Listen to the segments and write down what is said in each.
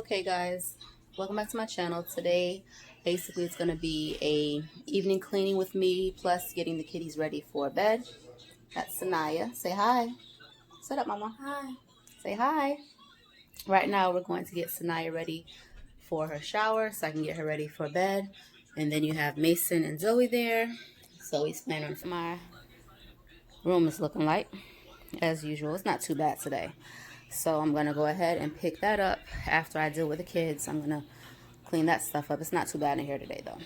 Okay guys, welcome back to my channel. Today basically it's going to be a evening cleaning with me plus getting the kitties ready for bed. That's Sanaya. Say hi. Sit up, mama. Hi. Say hi. Right now we're going to get Sanaya ready for her shower so I can get her ready for bed. And then you have Mason and Zoe there. Zoe's playing on my room is looking like as usual. It's not too bad today. So I'm going to go ahead and pick that up after I deal with the kids. I'm going to clean that stuff up. It's not too bad in here today, though.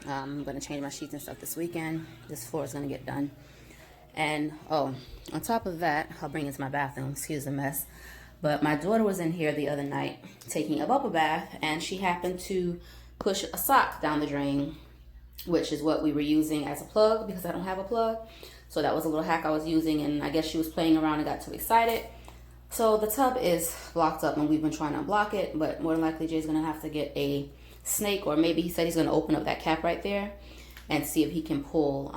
I'm going to change my sheets and stuff this weekend. This floor is going to get done. And, oh, on top of that, I'll bring into my bathroom. Excuse the mess. But my daughter was in here the other night taking a bubble bath, and she happened to push a sock down the drain, which is what we were using as a plug because I don't have a plug. So that was a little hack I was using, and I guess she was playing around and got too excited. So the tub is blocked up and we've been trying to unblock it, but more than likely Jay's gonna have to get a snake, or maybe he said he's gonna open up that cap right there and see if he can pull,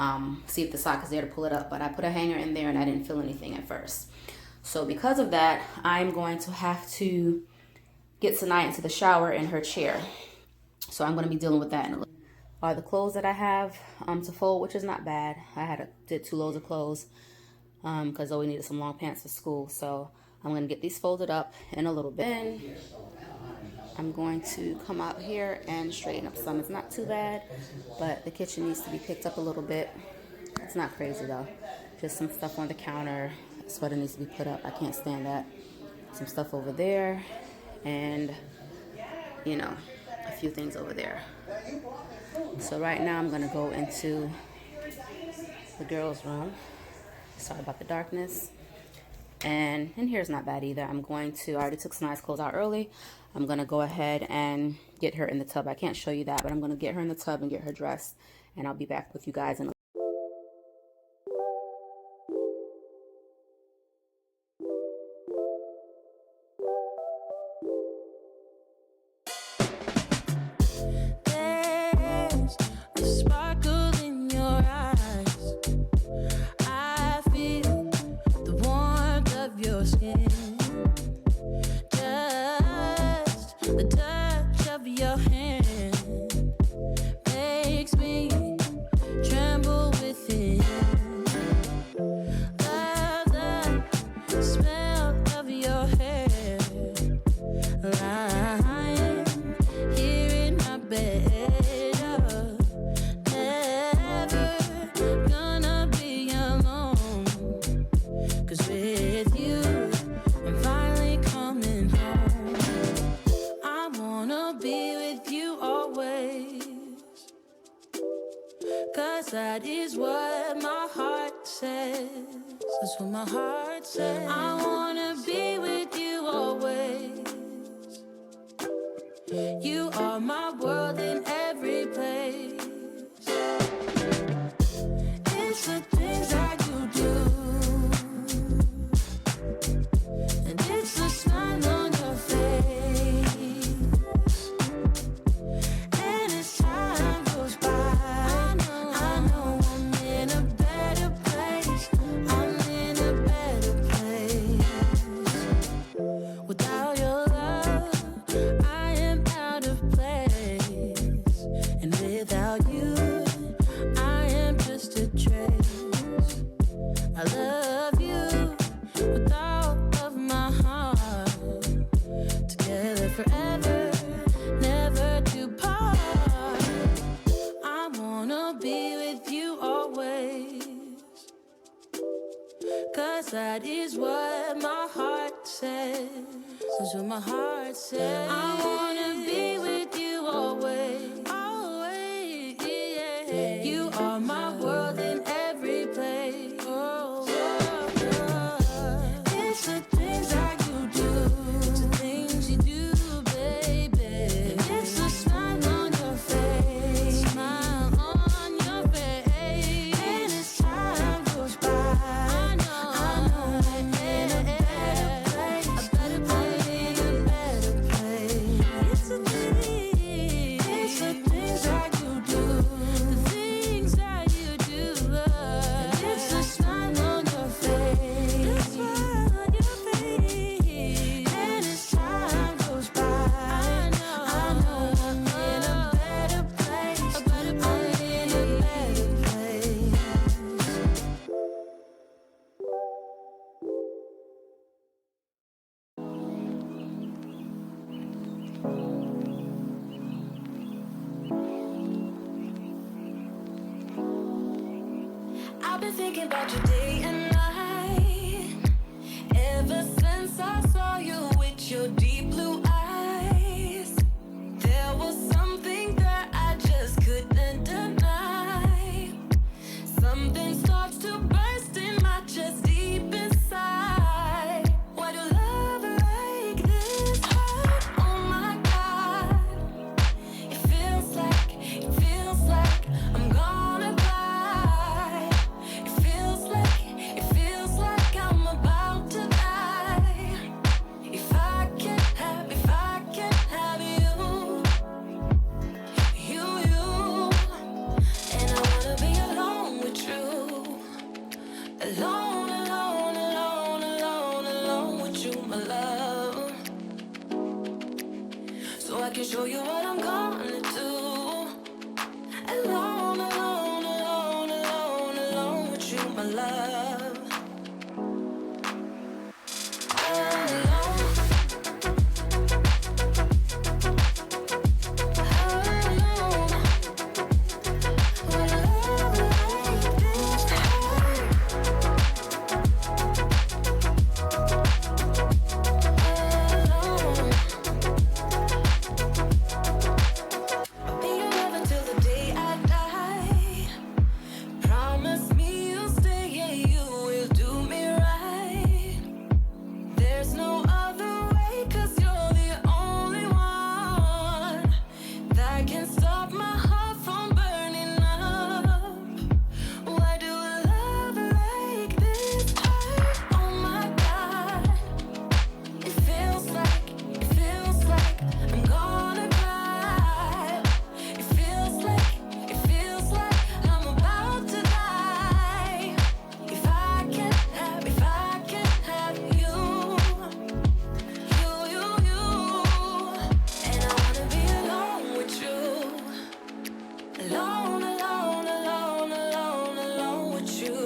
see if the sock is there to pull it up. But I put a hanger in there and I didn't feel anything at first. So because of that, I'm going to have to get Sanaya into the shower in her chair. So I'm gonna be dealing with that in a little. Are the clothes that I have to fold, which is not bad. I did 2 loads of clothes because Zoe needed some long pants for school. So I'm going to get these folded up in a little bit. I'm going to come out here and straighten up some. It's not too bad, but the kitchen needs to be picked up a little bit. It's not crazy though. Just some stuff on the counter. Sweater needs to be put up. I can't stand that. Some stuff over there, and you know, a few things over there. So right now I'm going to go into the girls' room. Sorry about the darkness. And in here is not bad either. I already took Sanaya's clothes out early. I'm going to go ahead and get her in the tub. I can't show you that, but I'm going to get her in the tub and get her dressed. And I'll be back with you guys in a that is what my heart says. That's what my heart says. I wanna be with you always. You are my world in every place. It's the things that you do, and it's the smile on your face. And as time goes by, that is what my heart says. That's what my heart says. I wanna be with you always. Always, yeah. You are my world in every place. Oh, it's the things that you do. It's the things you do, baby. It's the smile on your face. Smile on your face. And as time goes by, it's the things that you do, the things I've been thinking about you day and night. Ever since I saw you with your deep blue eyes, there was something that I just couldn't deny. Something starts to burst in my chest deep inside. Why do love like this hurt? Oh my God. It feels like I'm gonna cry. It feels like I'm about to die. If I can't have you, and I wanna be alone with you. Alone, alone, alone, alone, alone with you, my love. So I can show you what I'm gonna do. Alone, alone, alone, alone, alone with you, my love. Alone. Alone. What a love like this hurt. Alone. I'll be your lover till the day I die. Promise me you'll stay, yeah, you will do me right. There's no other way, 'cause you're the only one that can stop my heart from burning up. Why do a love like this hurt? Oh my God. It feels like I'm gonna cry. It feels like I'm about to die. If I can't have you, and I wanna be alone with you. Alone, alone, alone, alone, alone with you,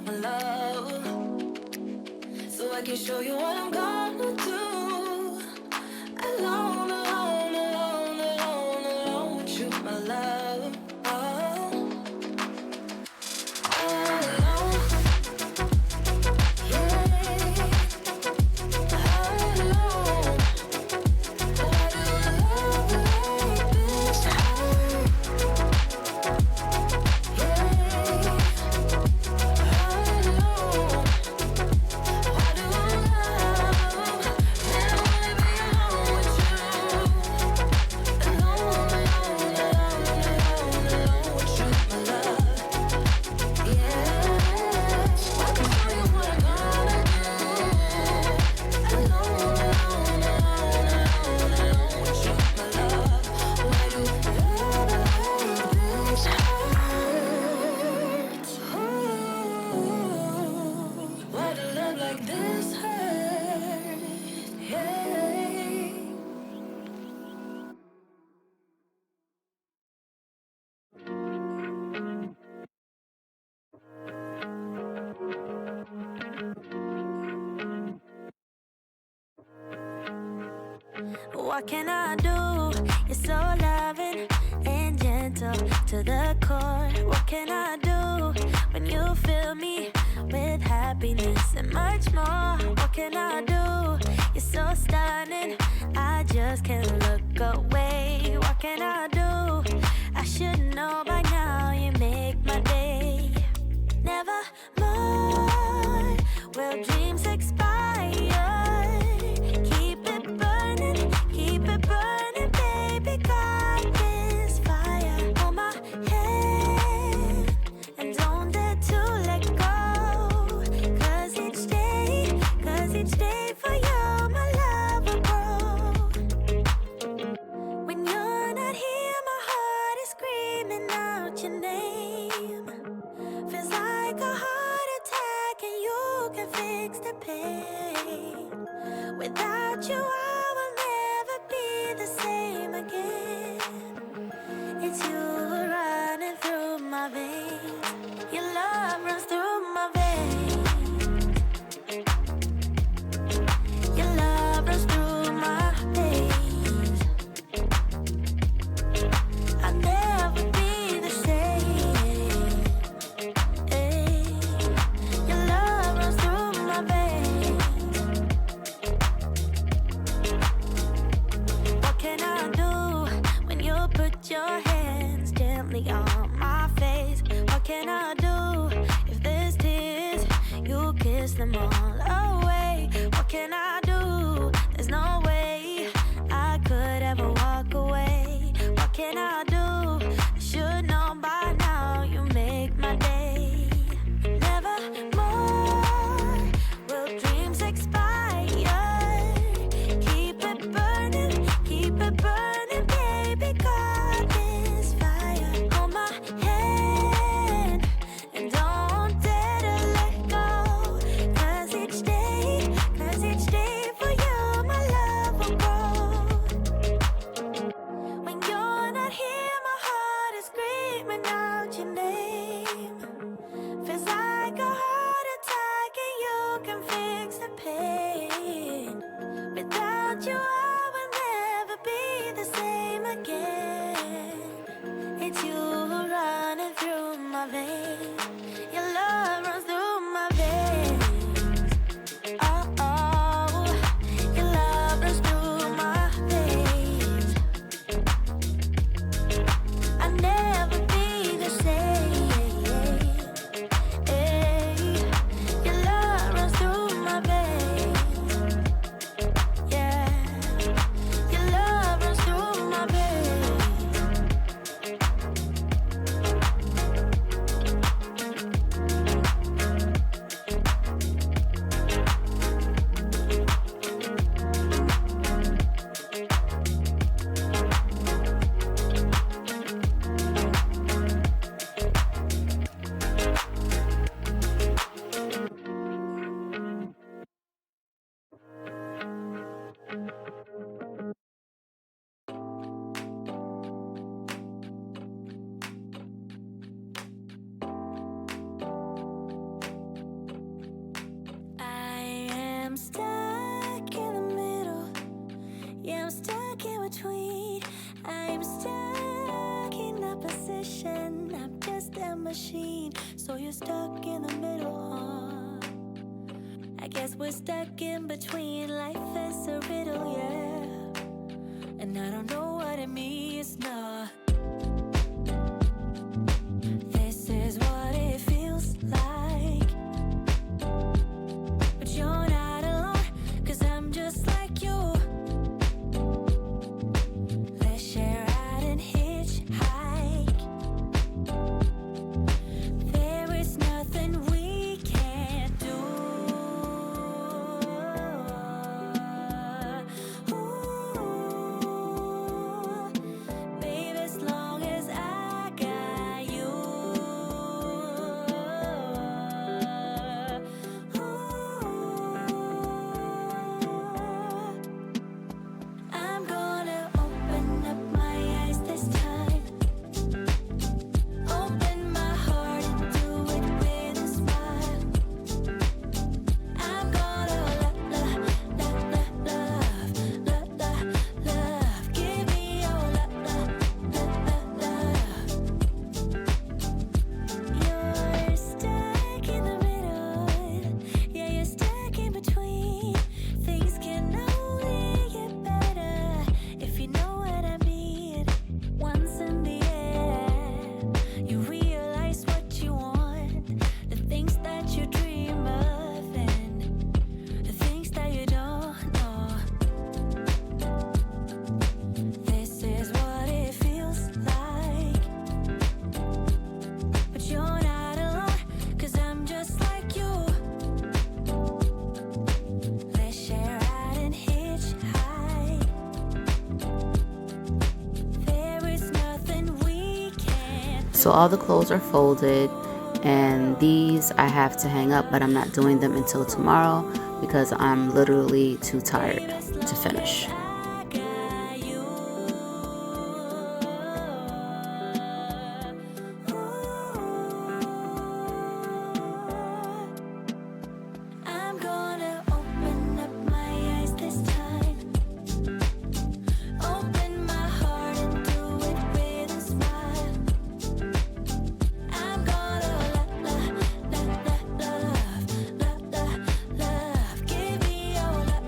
my love. So I can show you what I'm gonna do. Alone, alone, alone, alone, alone with you, my love. Oh, alone, yeah. Alone. Why do I love like this hurt? Yeah. Alone. Why do I love? Man, I wanna be alone with you. Alone, alone, alone, alone, alone with you, my love. Yeah. I can show you what I'm gonna do. Alone, alone, alone, alone, alone with you, my love. Why do love like this hurt? Ooh, why do love like this hurt? Yeah. What can I do? You're so loving and gentle to the core. What can I do when you fill me with happiness and much more? What can I do? You're so stunning, I just can't look away. What can I do? I should know by now, you make my day. Never more will dreams expire. Keep it burning, baby. Got this fire on my head, and don't dare to let go. 'Cause each day for you, my love will grow. When you're not here, my heart is screaming out your name. Feels like a heart attack, and you can fix the pain. Without you, I will never be the same again. It's you running through my veins. Your love runs through my veins. Your love runs through my veins. I'll never be the same. Hey. on my face. What can I do if there's tears? You kiss them all away. What can I do? There's no way I could ever walk away. What can I do? I should know by now. You make my day. Never more will dreams expire. Keep it burning, baby. God is fire. Hold my hand and don't dare to let go. Cause each day for you, my love will grow. When you're not here, my heart is screaming out your name. Feels like a heart attack and you can fix the pain. Without you, I will never be the same again. It's you running through my veins. Your love runs through my veins. Oh, oh, your love runs through my veins. I'll never be the same. Your love runs through my veins. Yeah, your love runs through my veins. I am stuck in the middle. Yeah, I'm stuck in between. I'm stuck in opposition. I'm just a machine. So you're stuck in the middle, huh? I guess we're stuck in between. Life is a riddle, yeah. And I don't know what it means, nah. This is what it feels like. But you're not alone, 'cause I'm just like you. Let's share out and hitchhike. There is nothing we can't do. Ooh, baby, as long as I got you. I'm gonna open up my eyes this time. Open my heart and do it with a smile. I'm gonna love, give me your love. You're stuck in the middle. Yeah, you're stuck in between. Things can only get better if you know what I mean. Once in the air, you realize what you want, the things that you dream of, and the things that you don't know. This is what it feels like. But you're not alone, 'cause I'm just like you. Let's share out and hitchhike. There is nothing we can't do. So all the clothes are folded, and these I have to hang up, but I'm not doing them until tomorrow because I'm literally too tired to finish. I got you. I'm gonna open up my eyes this time. Open my heart and do it with a smile. I'm gonna love, give me your love.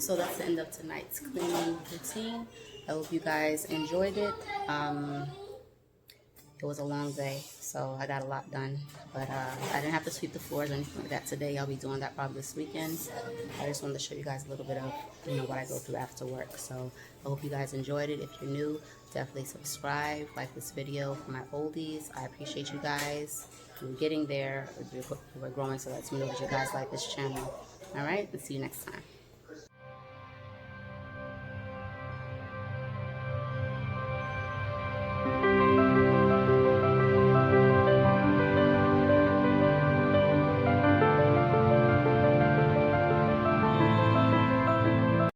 So that's the end of tonight's cleaning routine. I hope you guys enjoyed it. It was a long day, so I got a lot done. But I didn't have to sweep the floors or anything like that today. I'll be doing that probably this weekend. I just wanted to show you guys a little bit of what I go through after work. So I hope you guys enjoyed it. If you're new, definitely subscribe, like this video for my oldies. I appreciate you guys. We're getting there. We're growing, so let's know that you guys like this channel. All right, and see you next time.